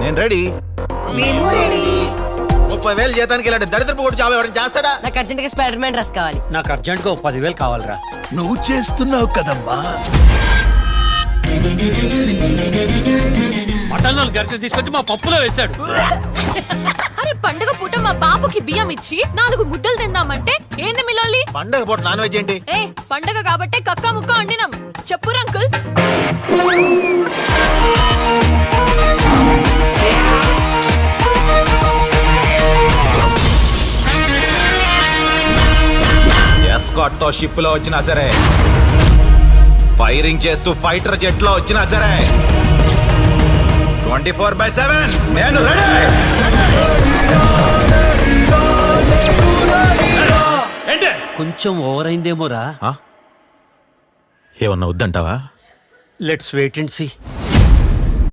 నేను రెడీ. 30,000 జీతానికి ఇలాంటి దరిద్రపు కూడా జాబ్ ఎవరైనా చేస్తాడా? నాకు అర్జెంట్ గా స్పైడర్ మ్యాన్ డ్రెస్ కావాలి. నాకు అర్జెంట్ గా 10,000 కావాలరా. నువ్వు చేస్తున్నావు కదమ్మా. మటన్లో గరిటెలు తీసుకొచ్చి మా పప్పులో వేశాడు. అరే పండగ పూట మా బాబుకి బియ్యం ఇచ్చి 4 ముద్దలు తిందామంటే ఏంది మిల్లాలి? పండగ పూట నాన్ వెజ్ ఏంటి? ఏ పండగ కాబట్టే కక్క ముక్క వండినాం. చెప్పురా అంకుల్. ఎస్కాట్ తో షిప్ లో వచ్చినా సరే, ఫైరింగ్ చేస్తూ ఫైటర్ జెట్ లో వచ్చినా సరే, 24/7 నేను రెడీ. కొంచెం ఓవర్ అయిందేమోరా. ఏమన్నా వద్దంటావా? Let's wait and see.